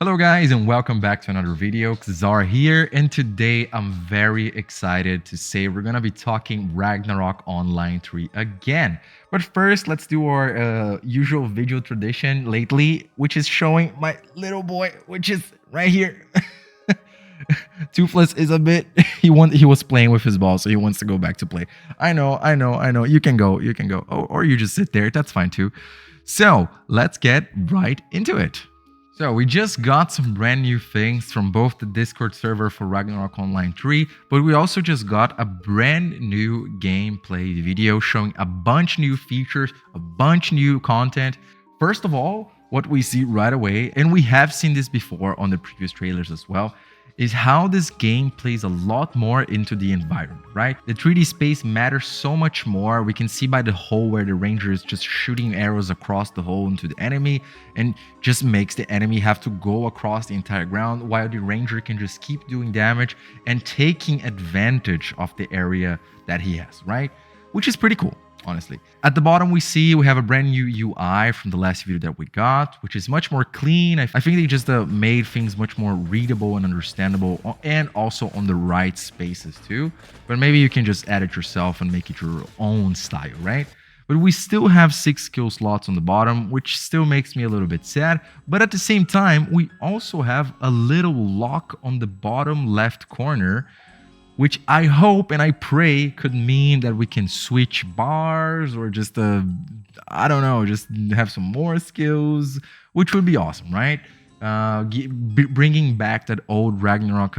Hello guys and welcome back to another video. Czar here, and today I'm very excited to say we're gonna be talking Ragnarok Online 3 again. But first, let's do our usual video tradition lately, which is showing my little boy, which is right here. Toothless is a bit he was playing with his ball, so he wants to go back to play. I know. You can go, or you just sit there. That's fine too. So let's get right into it. So we just got some brand new things from both the Discord server for Ragnarok Online 3, but we also just got a brand new gameplay video showing a bunch new features, a bunch new content. First of all, what we see right away, and we have seen this before on the previous trailers as well, is how this game plays a lot more into the environment, right? The 3D space matters so much more. We can see by the hole where the ranger is just shooting arrows across the hole into the enemy and just makes the enemy have to go across the entire ground while the ranger can just keep doing damage and taking advantage of the area that he has, right? Which is pretty cool, honestly. At the bottom, we have a brand new UI from the last video that we got, which is much more clean. I think they just made things much more readable and understandable, and also on the right spaces too. But maybe you can just add it yourself and make it your own style, right? But we still have 6 skill slots on the bottom, which still makes me a little bit sad. But at the same time, we also have a little lock on the bottom left corner, which I hope and I pray could mean that we can switch bars or just, I don't know, just have some more skills, which would be awesome, right? Bringing back that old Ragnarok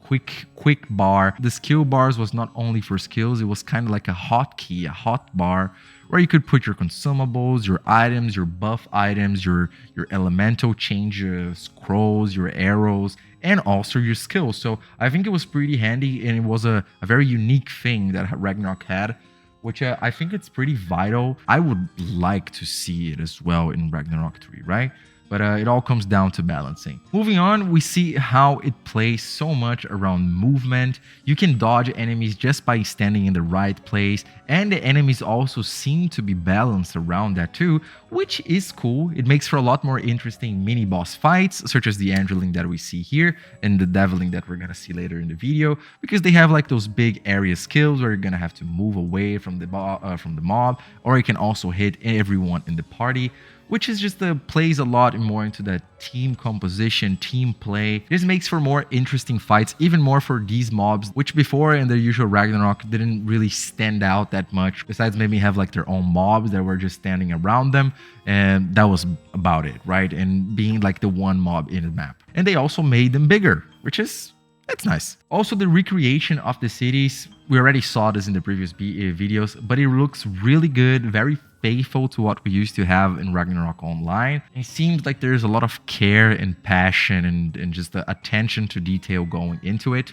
quick bar. The skill bars was not only for skills, it was kind of like a hotkey, a hot bar, where you could put your consumables, your items, your buff items, your elemental changes, scrolls, your arrows, and also your skills. So I think it was pretty handy, and it was a very unique thing that Ragnarok had, which I think it's pretty vital. I would like to see it as well in Ragnarok 3, right? But it all comes down to balancing. Moving on, we see how it plays so much around movement. You can dodge enemies just by standing in the right place, and the enemies also seem to be balanced around that too, which is cool. It makes for a lot more interesting mini boss fights, such as the Angeling that we see here and the Deviling that we're gonna see later in the video, because they have like those big area skills where you're gonna have to move away from the mob, or you can also hit everyone in the party, which is just plays a lot more into that team composition, team play. This makes for more interesting fights, even more for these mobs, which before in the usual Ragnarok didn't really stand out that much, besides maybe have like their own mobs that were just standing around them, and that was about it, right? And being like the one mob in the map. And they also made them bigger, which is that's nice. Also, the recreation of the cities, we already saw this in the previous videos, but it looks really good, very faithful to what we used to have in Ragnarok Online. It seems like there's a lot of care and passion and just the attention to detail going into it.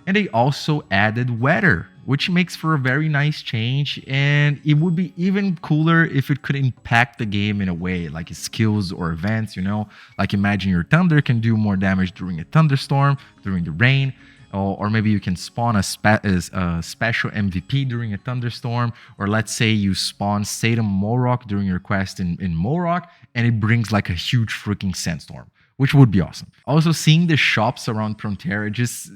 And they also added weather, which makes for a very nice change, and it would be even cooler if it could impact the game in a way, like skills or events, you know? Like imagine your thunder can do more damage during a thunderstorm, during the rain, or maybe you can spawn a special MVP during a thunderstorm, or let's say you spawn Satan Morok during your quest in Morok, and it brings like a huge freaking sandstorm, which would be awesome. Also, seeing the shops around Frontera just,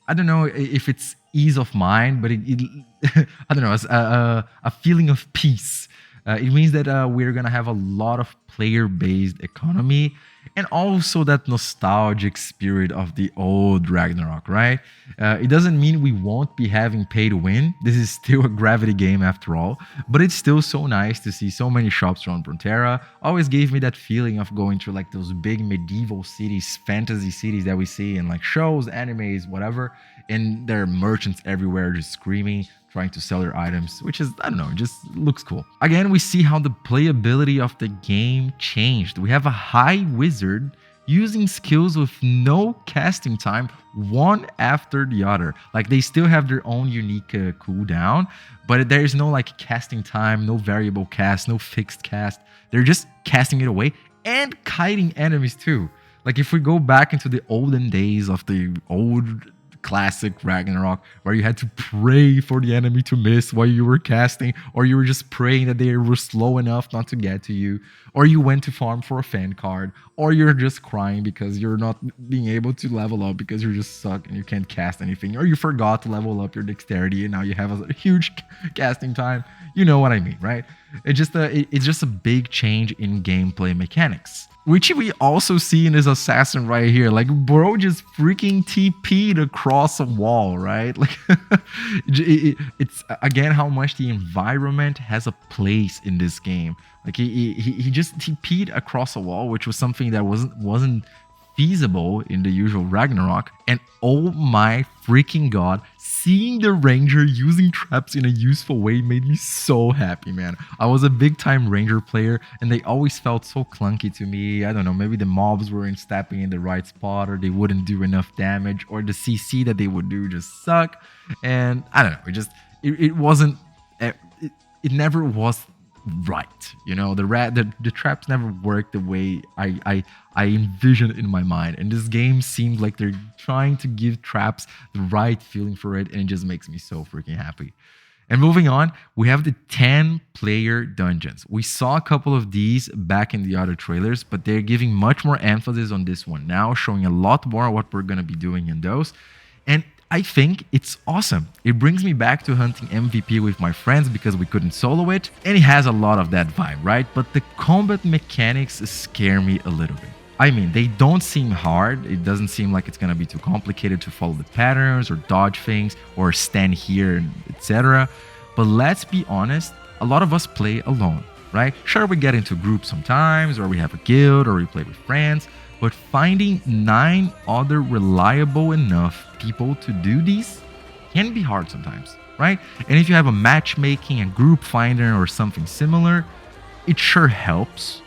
I don't know if it's ease of mind, but I don't know, it's a feeling of peace. It means that we're gonna have a lot of player-based economy, and also that nostalgic spirit of the old Ragnarok, right? It doesn't mean we won't be having pay to win. This is still a gravity game after all, but it's still so nice to see so many shops around Frontera. Always gave me that feeling of going to like those big medieval cities, fantasy cities that we see in like shows, animes, whatever, and there are merchants everywhere just screaming, trying to sell their items, which is, I don't know, it just looks cool. Again, we see how the playability of the game changed. We have a high wizard using skills with no casting time, one after the other. Like they still have their own unique cooldown, but there's no like casting time, no variable cast, no fixed cast. They're just casting it away and kiting enemies too. Like if we go back into the olden days of the old classic Ragnarok where you had to pray for the enemy to miss while you were casting, or you were just praying that they were slow enough not to get to you, or you went to farm for a fan card, or you're just crying because you're not being able to level up because you just suck and you can't cast anything, or you forgot to level up your dexterity and now you have a huge casting time. You know what I mean, right? It's just a big change in gameplay mechanics, which we also see in this assassin right here. Like, bro just freaking TP'd across a wall, right? Like, it's again how much the environment has a place in this game. Like, he just TP'd across a wall, which was something that wasn't feasible in the usual Ragnarok. And oh my freaking god, seeing the ranger using traps in a useful way made me so happy, man. I was a big time ranger player and they always felt so clunky to me. I don't know, maybe the mobs weren't stepping in the right spot, or they wouldn't do enough damage, or the CC that they would do just suck. And I don't know, it wasn't, it never was right. You know, the traps never worked the way I envisioned in my mind. And this game seems like they're trying to give traps the right feeling for it, and it just makes me so freaking happy. And moving on, we have the 10-player dungeons. We saw a couple of these back in the other trailers, but they're giving much more emphasis on this one now, showing a lot more what we're going to be doing in those. And I think it's awesome. It brings me back to hunting MVP with my friends because we couldn't solo it, and it has a lot of that vibe, right? But the combat mechanics scare me a little bit. I mean, they don't seem hard. It doesn't seem like it's gonna be too complicated to follow the patterns or dodge things or stand here, etc. But let's be honest, a lot of us play alone, right? Sure, we get into groups sometimes, or we have a guild, or we play with friends, but finding 9 other reliable enough people to do these can be hard sometimes, right? And if you have a matchmaking, a group finder, or something similar, it sure helps.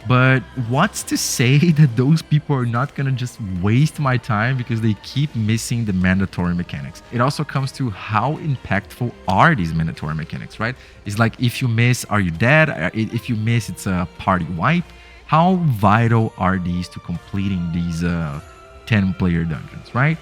But what's to say that those people are not gonna just waste my time because they keep missing the mandatory mechanics? It also comes to how impactful are these mandatory mechanics, right? It's like, if you miss, are you dead? If you miss, it's a party wipe. How vital are these to completing these 10-player dungeons, right?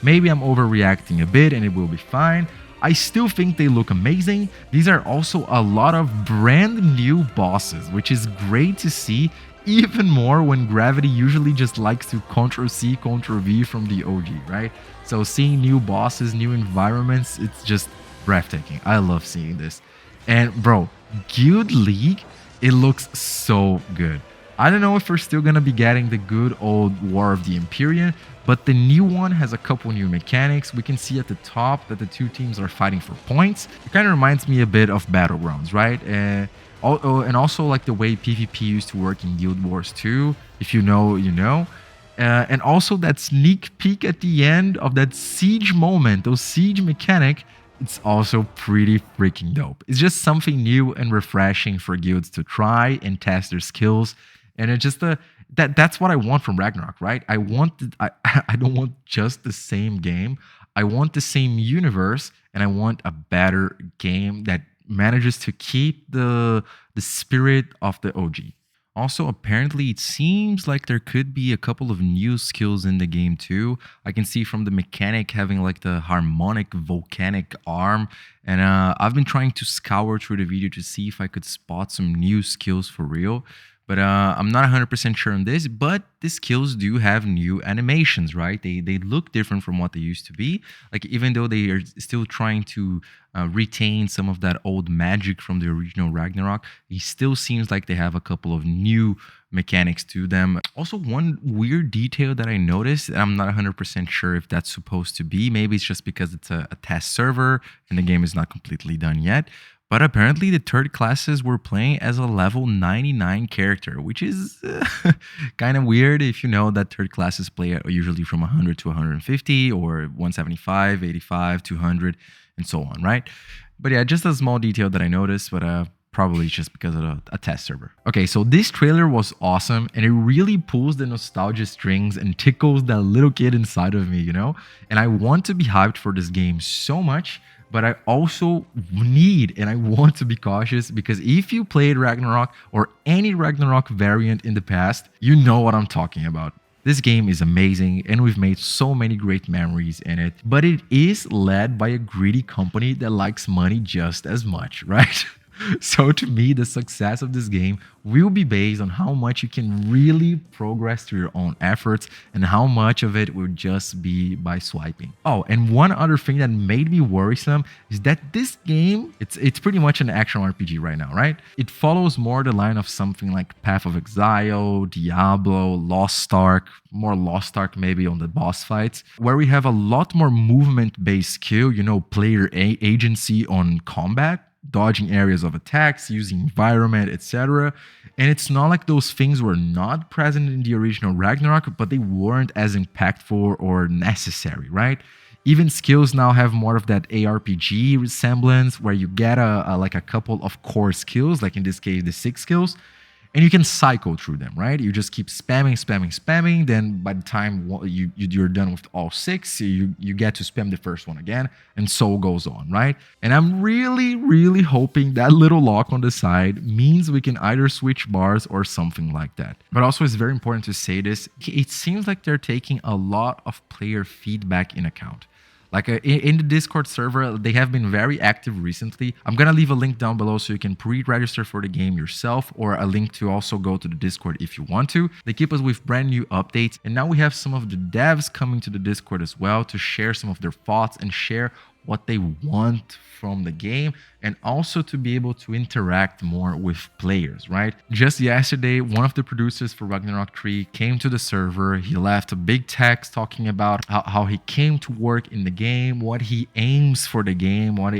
Maybe I'm overreacting a bit and it will be fine. I still think they look amazing. These are also a lot of brand new bosses, which is great to see, even more when Gravity usually just likes to Ctrl-C, Ctrl-V from the OG, right? So seeing new bosses, new environments, it's just breathtaking. I love seeing this. And bro, Guild League, it looks so good. I don't know if we're still gonna be getting the good old War of the Empyrean, but the new one has a couple new mechanics. We can see at the top that the two teams are fighting for points. It kind of reminds me a bit of Battlegrounds, right? And also like the way PvP used to work in Guild Wars 2. If you know, you know. And also that sneak peek at the end of that siege moment, those siege mechanic, it's also pretty freaking dope. It's just something new and refreshing for guilds to try and test their skills. And it's just that's what I want from Ragnarok, right? I don't want just the same game. I want the same universe, and I want a better game that manages to keep the spirit of the OG. Also, apparently, it seems like there could be a couple of new skills in the game too. I can see from the mechanic having like the harmonic volcanic arm. And I've been trying to scour through the video to see if I could spot some new skills for real. But I'm not 100% sure on this, but the skills do have new animations, right? They look different from what they used to be. Like, even though they are still trying to retain some of that old magic from the original Ragnarok, it still seems like they have a couple of new mechanics to them. Also, one weird detail that I noticed, and I'm not 100% sure if that's supposed to be, maybe it's just because it's a test server and the game is not completely done yet, but apparently the third classes were playing as a level 99 character, which is kind of weird if you know that third classes play usually from 100 to 150 or 175, 85, 200, and so on, right? But yeah, just a small detail that I noticed, but probably just because of a test server. Okay, so this trailer was awesome, and it really pulls the nostalgia strings and tickles that little kid inside of me, you know? And I want to be hyped for this game so much, but I also need and I want to be cautious, because if you played Ragnarok or any Ragnarok variant in the past, you know what I'm talking about. This game is amazing and we've made so many great memories in it, but it is led by a greedy company that likes money just as much, right? So to me, the success of this game will be based on how much you can really progress through your own efforts and how much of it will just be by swiping. Oh, and one other thing that made me worrisome is that this game, it's pretty much an action RPG right now, right? It follows more the line of something like Path of Exile, Diablo, Lost Ark, more Lost Ark maybe on the boss fights, where we have a lot more movement-based skill, player agency on combat, dodging areas of attacks, using environment, etc. And it's not like those things were not present in the original Ragnarok, but they weren't as impactful or necessary, right? Even skills now have more of that ARPG resemblance where you get like a couple of core skills, like in this case, the 6 skills, and you can cycle through them, right? You just keep spamming, spamming, spamming. Then by the time you're done with all 6, you get to spam the first one again, and so goes on, right? And I'm really, really hoping that little lock on the side means we can either switch bars or something like that. But also, it's very important to say this. It seems like they're taking a lot of player feedback in account. Like in the Discord server, they have been very active recently. I'm gonna leave a link down below so you can pre-register for the game yourself, or a link to also go to the Discord if you want to. They keep us with brand new updates, and now we have some of the devs coming to the Discord as well to share some of their thoughts and share what they want from the game, and also to be able to interact more with players, right? Just yesterday, one of the producers for Ragnarok 3 came to the server. He left a big text talking about how he came to work in the game, what he aims for the game, what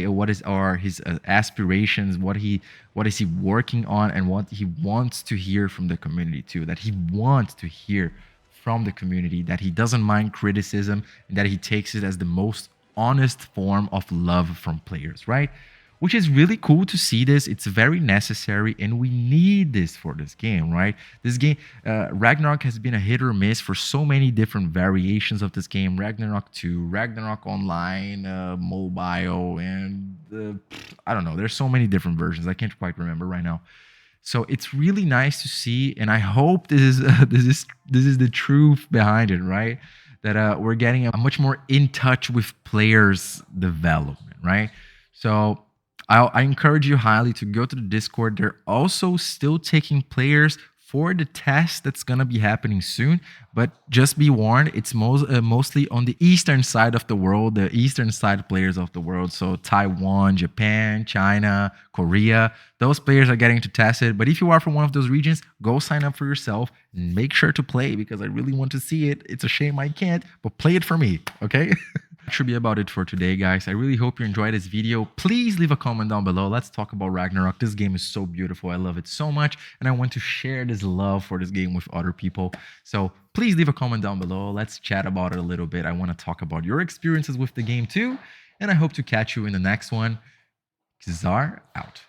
are his aspirations, what is he working on, and what he wants to hear from the community too, that he wants to hear from the community, that he doesn't mind criticism, and that he takes it as the most honest form of love from players, right? Which is really cool to see this. It's very necessary, and we need this for this game, right? This game, Ragnarok, has been a hit or miss for so many different variations of this game. Ragnarok 2, Ragnarok Online, mobile, and I don't know. There's so many different versions. I can't quite remember right now. So it's really nice to see, and I hope this is this is the truth behind it, right? That we're getting a much more in touch with players' development, right? So I encourage you highly to go to the Discord. They're also still taking players for the test that's gonna be happening soon, but just be warned, it's mostly on the eastern side of the world, the eastern side players of the world. So Taiwan, Japan, China, Korea, those players are getting to test it. But if you are from one of those regions, go sign up for yourself and make sure to play, because I really want to see it. It's a shame I can't, but play it for me, okay? That should be about it for today, guys. I really hope you enjoyed this video. Please leave a comment down below. Let's talk about Ragnarok. This game is so beautiful. I love it so much, and I want to share this love for this game with other people. So please leave a comment down below. Let's chat about it a little bit. I want to talk about your experiences with the game too, and I hope to catch you in the next one. Czar out.